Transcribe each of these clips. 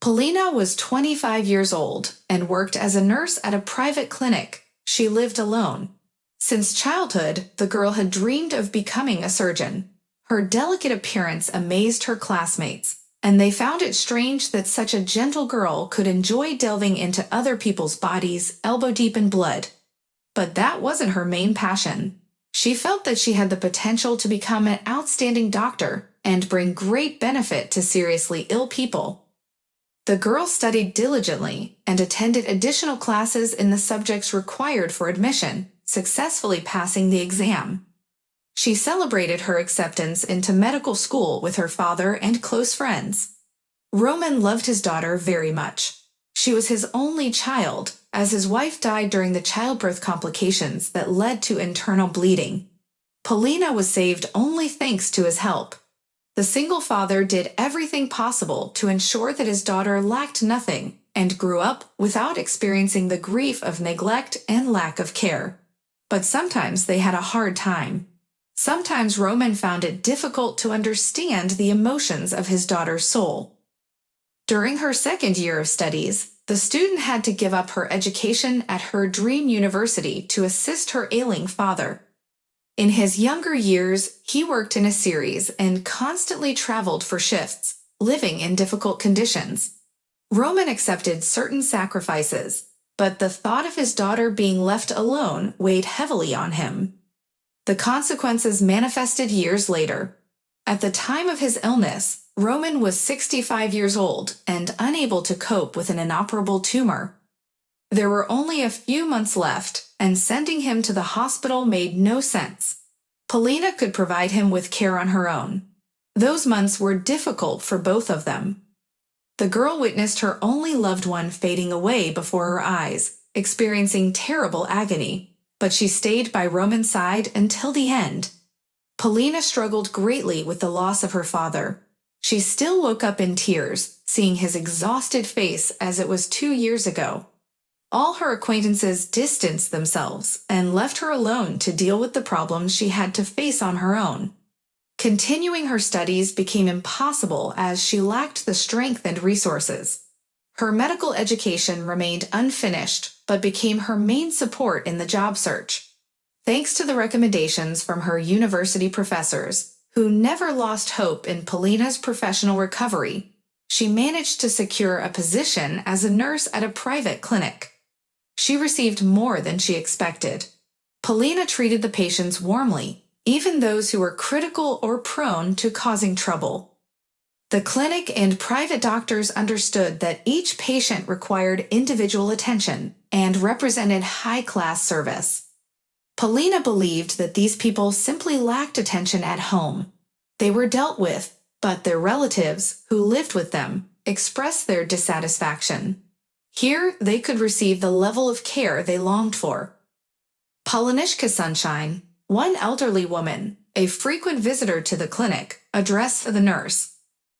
Polina was 25 years old and worked as a nurse at a private clinic. She lived alone. Since childhood, the girl had dreamed of becoming a surgeon. Her delicate appearance amazed her classmates, and they found it strange that such a gentle girl could enjoy delving into other people's bodies, elbow-deep in blood. But that wasn't her main passion. She felt that she had the potential to become an outstanding doctor and bring great benefit to seriously ill people. The girl studied diligently and attended additional classes in the subjects required for admission, successfully passing the exam. She celebrated her acceptance into medical school with her father and close friends. Roman loved his daughter very much. She was his only child, as his wife died during the childbirth complications that led to internal bleeding. Polina was saved only thanks to his help. The single father did everything possible to ensure that his daughter lacked nothing and grew up without experiencing the grief of neglect and lack of care. But sometimes they had a hard time. Sometimes Roman found it difficult to understand the emotions of his daughter's soul. During her second year of studies, the student had to give up her education at her dream university to assist her ailing father. In his younger years, he worked in a series and constantly traveled for shifts, living in difficult conditions. Roman accepted certain sacrifices, but the thought of his daughter being left alone weighed heavily on him. The consequences manifested years later. At the time of his illness, Roman was 65 years old and unable to cope with an inoperable tumor. There were only a few months left, and sending him to the hospital made no sense. Polina could provide him with care on her own. Those months were difficult for both of them. The girl witnessed her only loved one fading away before her eyes, experiencing terrible agony, but she stayed by Roman's side until the end. Polina struggled greatly with the loss of her father. She still woke up in tears, seeing his exhausted face as it was 2 years ago. All her acquaintances distanced themselves and left her alone to deal with the problems she had to face on her own. Continuing her studies became impossible as she lacked the strength and resources. Her medical education remained unfinished but became her main support in the job search. Thanks to the recommendations from her university professors, who never lost hope in Polina's professional recovery, she managed to secure a position as a nurse at a private clinic. She received more than she expected. Polina treated the patients warmly, even those who were critical or prone to causing trouble. The clinic and private doctors understood that each patient required individual attention and represented high-class service. Polina believed that these people simply lacked attention at home. They were dealt with, but their relatives, who lived with them, expressed their dissatisfaction. Here, they could receive the level of care they longed for. Polonishka Sunshine, one elderly woman, a frequent visitor to the clinic, addressed the nurse.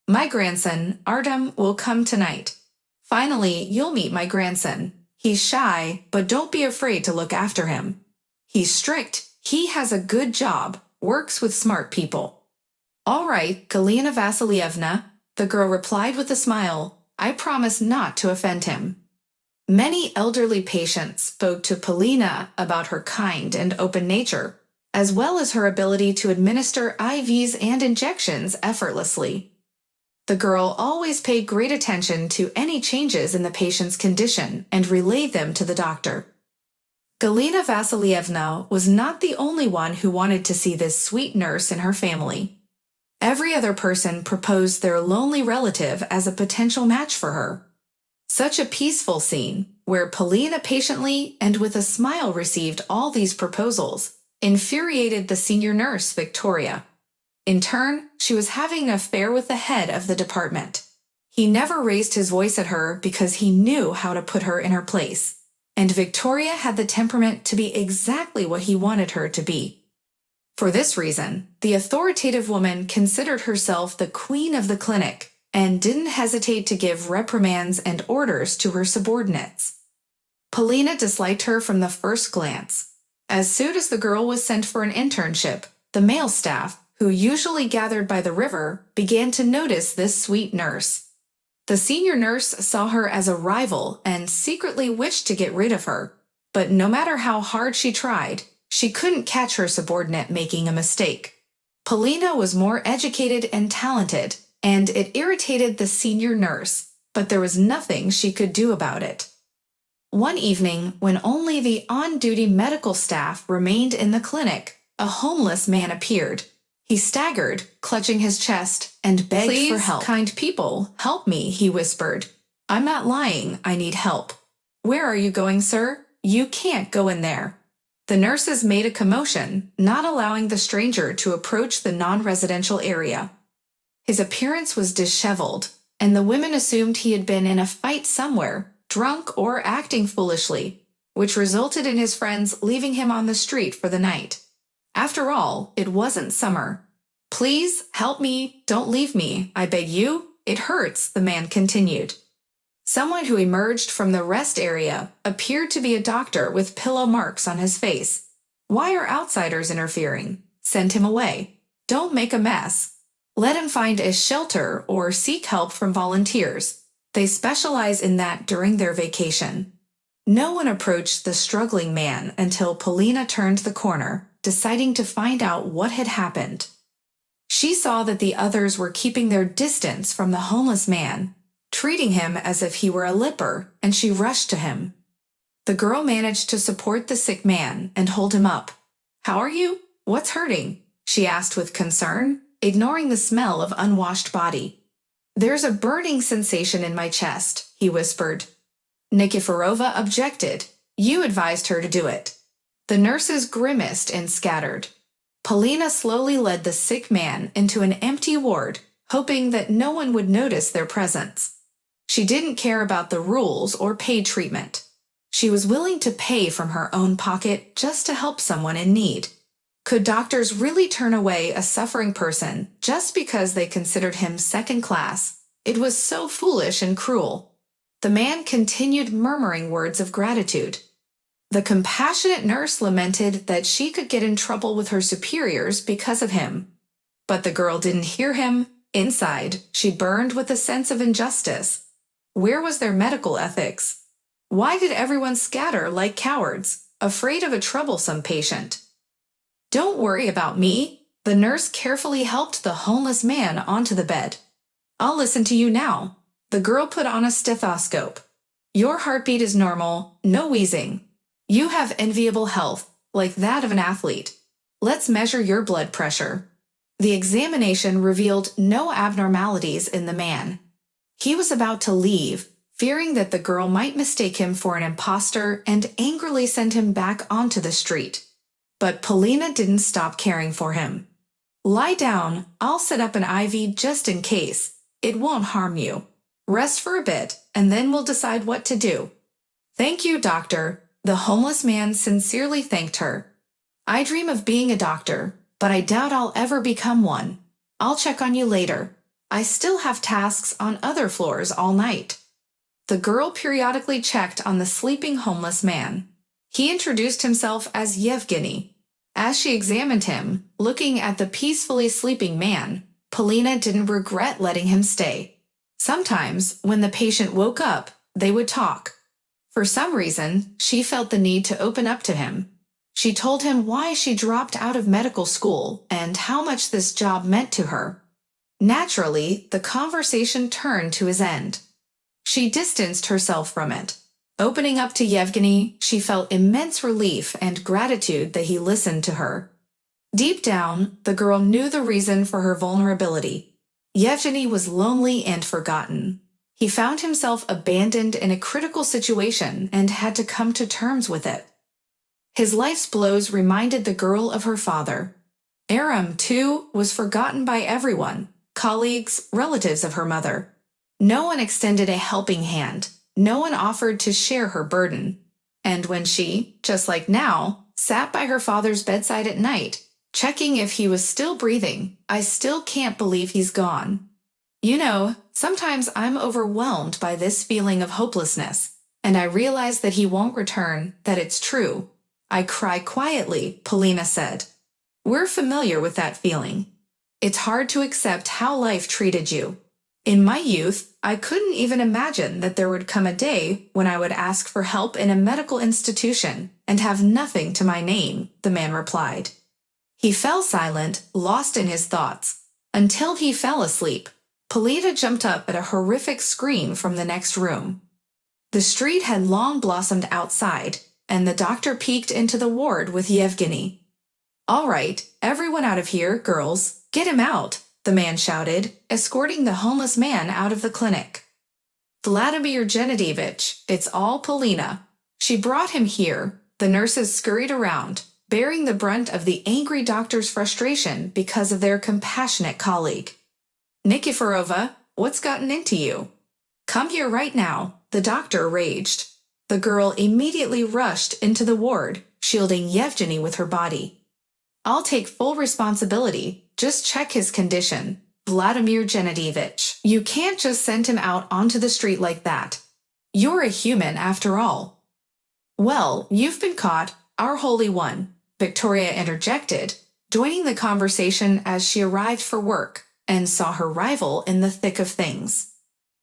"My grandson, Artem, will come tonight. Finally, you'll meet my grandson. He's shy, but don't be afraid to look after him. He's strict, he has a good job, works with smart people." "All right, Galina Vasilyevna," the girl replied with a smile. "I promise not to offend him." Many elderly patients spoke to Polina about her kind and open nature, as well as her ability to administer IVs and injections effortlessly. The girl always paid great attention to any changes in the patient's condition and relayed them to the doctor. Galina Vasilyevna was not the only one who wanted to see this sweet nurse in her family. Every other person proposed their lonely relative as a potential match for her. Such a peaceful scene, where Polina patiently and with a smile received all these proposals, infuriated the senior nurse, Victoria. In turn, she was having an affair with the head of the department. He never raised his voice at her because he knew how to put her in her place, and Victoria had the temperament to be exactly what he wanted her to be. For this reason, the authoritative woman considered herself the queen of the clinic and didn't hesitate to give reprimands and orders to her subordinates. Polina disliked her from the first glance. As soon as the girl was sent for an internship, the male staff, who usually gathered by the river, began to notice this sweet nurse. The senior nurse saw her as a rival and secretly wished to get rid of her. But no matter how hard she tried, she couldn't catch her subordinate making a mistake. Polina was more educated and talented, and it irritated the senior nurse, but there was nothing she could do about it. One evening, when only the on-duty medical staff remained in the clinic, a homeless man appeared. He staggered, clutching his chest, and begged for help. "Please, kind people, help me," he whispered. "I'm not lying, I need help." "Where are you going, sir? You can't go in there." The nurses made a commotion, not allowing the stranger to approach the non-residential area. His appearance was disheveled, and the women assumed he had been in a fight somewhere, drunk or acting foolishly, which resulted in his friends leaving him on the street for the night. After all, it wasn't summer. "Please, help me, don't leave me, I beg you, it hurts," the man continued. Someone who emerged from the rest area appeared to be a doctor with pillow marks on his face. "Why are outsiders interfering? Send him away. Don't make a mess. Let him find a shelter or seek help from volunteers. They specialize in that during their vacation." No one approached the struggling man until Polina turned the corner, deciding to find out what had happened. She saw that the others were keeping their distance from the homeless man, treating him as if he were a leper, and she rushed to him. The girl managed to support the sick man and hold him up. "How are you? What's hurting?" she asked with concern, ignoring the smell of unwashed body. "There's a burning sensation in my chest," he whispered. Nikiforova objected. "You advised her to do it." The nurses grimaced and scattered. Polina slowly led the sick man into an empty ward, hoping that no one would notice their presence. She didn't care about the rules or paid treatment. She was willing to pay from her own pocket just to help someone in need. Could doctors really turn away a suffering person just because they considered him second class? It was so foolish and cruel. The man continued murmuring words of gratitude. The compassionate nurse lamented that she could get in trouble with her superiors because of him. But the girl didn't hear him. Inside, she burned with a sense of injustice. Where was their medical ethics? Why did everyone scatter like cowards, afraid of a troublesome patient? "Don't worry about me." The nurse carefully helped the homeless man onto the bed. "I'll listen to you now." The girl put on a stethoscope. "Your heartbeat is normal, no wheezing. You have enviable health, like that of an athlete. Let's measure your blood pressure." The examination revealed no abnormalities in the man. He was about to leave, fearing that the girl might mistake him for an imposter and angrily send him back onto the street. But Polina didn't stop caring for him. "Lie down, I'll set up an IV just in case. It won't harm you. Rest for a bit, and then we'll decide what to do." "Thank you, doctor." The homeless man sincerely thanked her. "I dream of being a doctor, but I doubt I'll ever become one. I'll check on you later. I still have tasks on other floors all night." The girl periodically checked on the sleeping homeless man. He introduced himself as Yevgeny. As she examined him, looking at the peacefully sleeping man, Polina didn't regret letting him stay. Sometimes, when the patient woke up, they would talk. For some reason, she felt the need to open up to him. She told him why she dropped out of medical school and how much this job meant to her. Naturally, the conversation turned to his end. She distanced herself from it. Opening up to Yevgeny, she felt immense relief and gratitude that he listened to her. Deep down, the girl knew the reason for her vulnerability. Yevgeny was lonely and forgotten. He found himself abandoned in a critical situation and had to come to terms with it. His life's blows reminded the girl of her father. Aram, too, was forgotten by everyone, colleagues, relatives of her mother. No one extended a helping hand. No one offered to share her burden. And when she, just like now, sat by her father's bedside at night, checking if he was still breathing, "I still can't believe he's gone." You know, sometimes I'm overwhelmed by this feeling of hopelessness, and I realize that he won't return, that it's true. I cry quietly, Polina said. We're familiar with that feeling. It's hard to accept how life treated you. In my youth, I couldn't even imagine that there would come a day when I would ask for help in a medical institution and have nothing to my name, the man replied. He fell silent, lost in his thoughts, until he fell asleep. Polina jumped up at a horrific scream from the next room. The street had long blossomed outside, and the doctor peeked into the ward with Yevgeny. "All right, everyone out of here, girls, get him out," the man shouted, escorting the homeless man out of the clinic. "Vladimir Genadevich, it's all Polina. She brought him here." The nurses scurried around, bearing the brunt of the angry doctor's frustration because of their compassionate colleague. "Nikiforova, what's gotten into you? Come here right now," the doctor raged. The girl immediately rushed into the ward, shielding Yevgeny with her body. "I'll take full responsibility. Just check his condition. Vladimir Genadevich, you can't just send him out onto the street like that. You're a human after all." "Well, you've been caught, our holy one," Victoria interjected, joining the conversation as she arrived for work and saw her rival in the thick of things.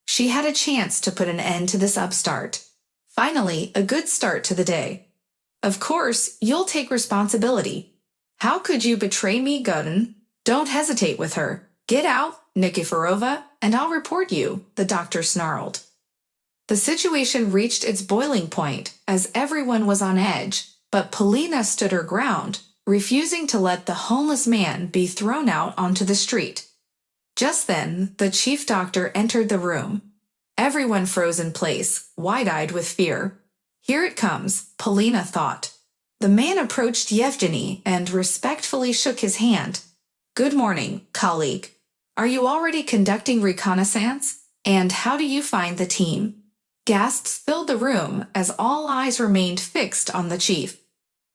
She had a chance to put an end to this upstart. Finally, a good start to the day. "Of course, you'll take responsibility. How could you betray me, Gudin? Don't hesitate with her. Get out, Nikiforova, and I'll report you," the doctor snarled. The situation reached its boiling point as everyone was on edge, but Polina stood her ground, refusing to let the homeless man be thrown out onto the street. Just then, the chief doctor entered the room. Everyone froze in place, wide-eyed with fear. "Here it comes," Polina thought. The man approached Yevgeny and respectfully shook his hand. "Good morning, colleague. Are you already conducting reconnaissance? And how do you find the team?" Gasps filled the room as all eyes remained fixed on the chief.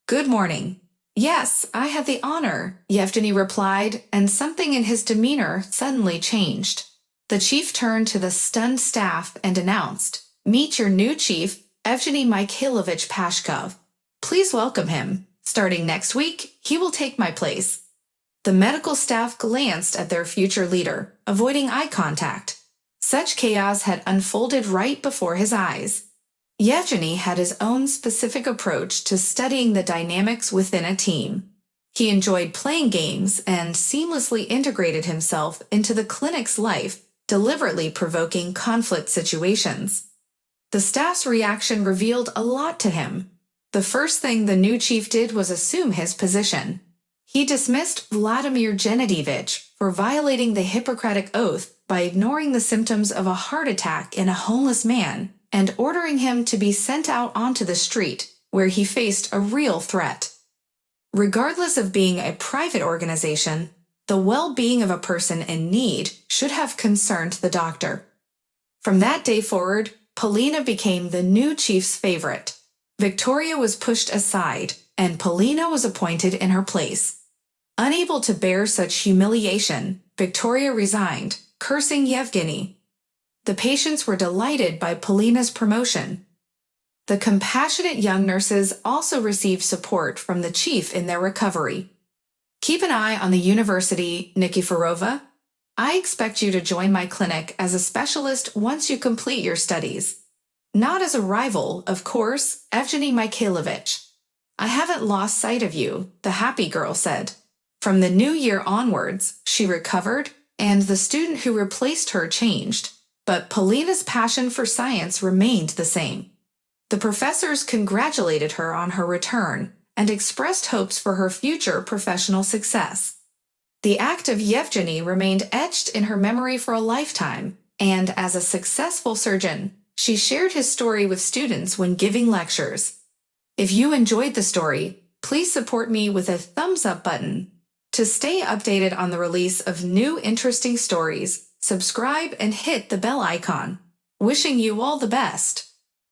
"Good morning. Yes, I had the honor," Yevgeny replied, and something in his demeanor suddenly changed. The chief turned to the stunned staff and announced, "Meet your new chief, Evgeny Mikhailovich Pashkov. Please welcome him. Starting next week, he will take my place." The medical staff glanced at their future leader, avoiding eye contact. Such chaos had unfolded right before his eyes. Yevgeny had his own specific approach to studying the dynamics within a team. He enjoyed playing games and seamlessly integrated himself into the clinic's life, deliberately provoking conflict situations. The staff's reaction revealed a lot to him. The first thing the new chief did was assume his position. He dismissed Vladimir Genadevich for violating the Hippocratic Oath by ignoring the symptoms of a heart attack in a homeless man and ordering him to be sent out onto the street, where he faced a real threat. Regardless of being a private organization, the well-being of a person in need should have concerned the doctor. From that day forward, Polina became the new chief's favorite. Victoria was pushed aside, and Polina was appointed in her place. Unable to bear such humiliation, Victoria resigned, cursing Yevgeny. The patients were delighted by Polina's promotion. The compassionate young nurses also received support from the chief in their recovery. Keep an eye on the university, Nikiforova. I expect you to join my clinic as a specialist once you complete your studies. Not as a rival, of course, Evgeny Mikhailovich. I haven't lost sight of you, the happy girl said. From the new year onwards, she recovered, and the student who replaced her changed, but Polina's passion for science remained the same. The professors congratulated her on her return and expressed hopes for her future professional success. The act of Yevgeny remained etched in her memory for a lifetime, and as a successful surgeon, she shared his story with students when giving lectures. If you enjoyed the story, please support me with a thumbs up button. To stay updated on the release of new interesting stories, subscribe and hit the bell icon. Wishing you all the best.